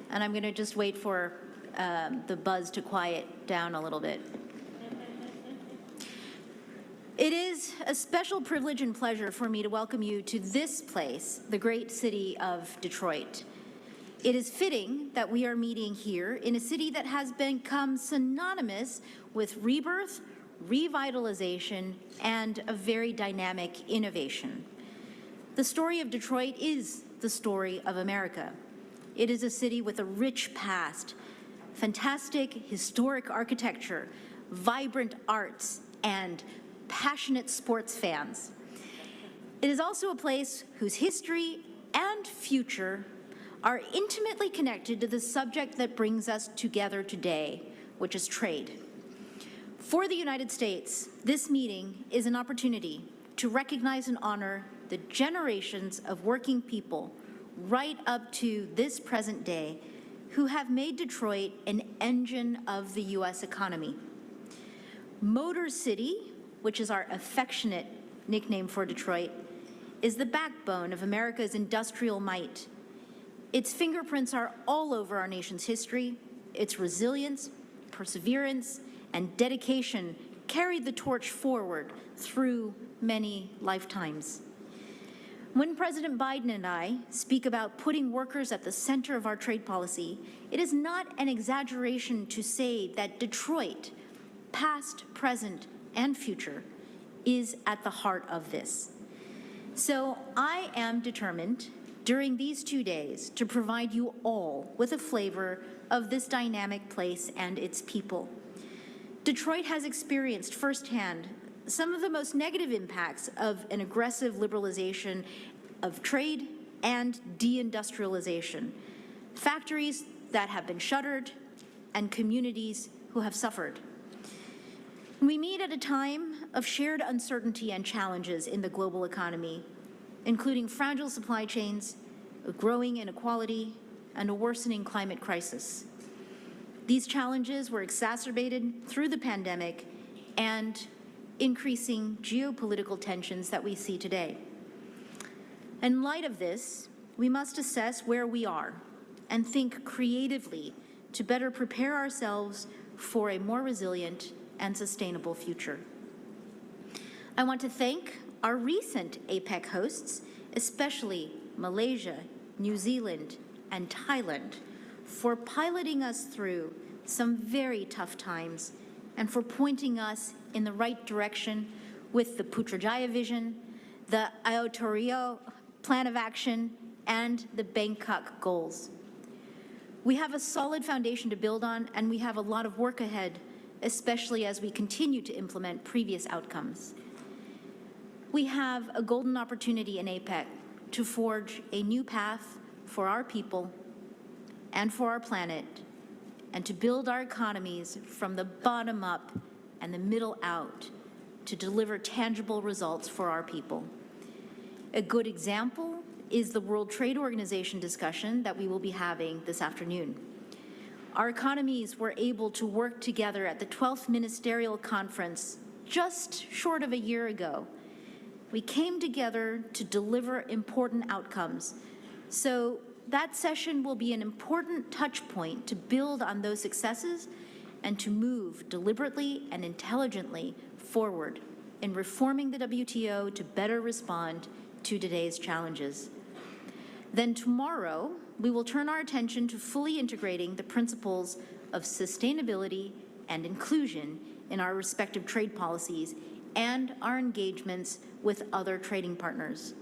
and I'm going to just wait for the buzz to quiet down a little bit. It is a special privilege and pleasure for me to welcome you to this place, the great city of Detroit. It is fitting that we are meeting here in a city that has become synonymous with rebirth, revitalization, and a very dynamic innovation. The story of Detroit is the story of America. It is a city with a rich past, fantastic historic architecture, vibrant arts, and passionate sports fans. It is also a place whose history and future are intimately connected to the subject that brings us together today, which is trade. For the United States, this meeting is an opportunity to recognize and honor the generations of working people right up to this present day who have made Detroit an engine of the U.S. economy. Motor City, which is our affectionate nickname for Detroit, is the backbone of America's industrial might. Its fingerprints are all over our nation's history. Its resilience, perseverance, and dedication carried the torch forward through many lifetimes. When President Biden and I speak about putting workers at the center of our trade policy, it is not an exaggeration to say that Detroit, past, present, and future, is at the heart of this. So I am determined during these 2 days to provide you all with a flavor of this dynamic place and its people. Detroit has experienced firsthand some of the most negative impacts of an aggressive liberalization of trade and deindustrialization, factories that have been shuttered and communities who have suffered. We meet at a time of shared uncertainty and challenges in the global economy, including fragile supply chains, a growing inequality, and a worsening climate crisis. These challenges were exacerbated through the pandemic and increasing geopolitical tensions that we see today. In light of this, we must assess where we are and think creatively to better prepare ourselves for a more resilient and sustainable future. I want to thank our recent APEC hosts, especially Malaysia, New Zealand, and Thailand, for piloting us through some very tough times and for pointing us in the right direction with the Putrajaya Vision, the Aotearoa Plan of Action, and the Bangkok Goals. We have a solid foundation to build on, and we have a lot of work ahead, especially as we continue to implement previous outcomes. We have a golden opportunity in APEC to forge a new path for our people and for our planet, and to build our economies from the bottom up and the middle out to deliver tangible results for our people. A good example is the World Trade Organization discussion that we will be having this afternoon. Our economies were able to work together at the 12th Ministerial Conference just short of a year ago. We came together to deliver important outcomes. So that session will be an important touch point to build on those successes and to move deliberately and intelligently forward in reforming the WTO to better respond to today's challenges. Then tomorrow, we will turn our attention to fully integrating the principles of sustainability and inclusion in our respective trade policies and our engagements with other trading partners.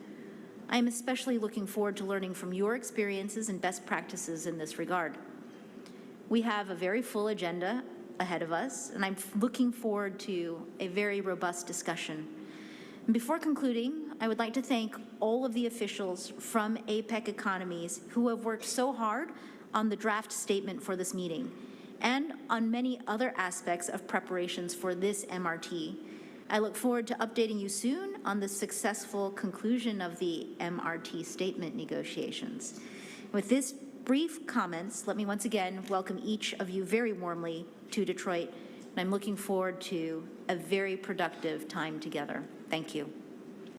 I am especially looking forward to learning from your experiences and best practices in this regard. We have a very full agenda ahead of us, and I'm looking forward to a very robust discussion. And before concluding, I would like to thank all of the officials from APEC economies who have worked so hard on the draft statement for this meeting and on many other aspects of preparations for this MRT. I look forward to updating you soon on the successful conclusion of the MRT statement negotiations. With this brief comments, let me once again welcome each of you very warmly to Detroit, and I'm looking forward to a very productive time together. Thank you.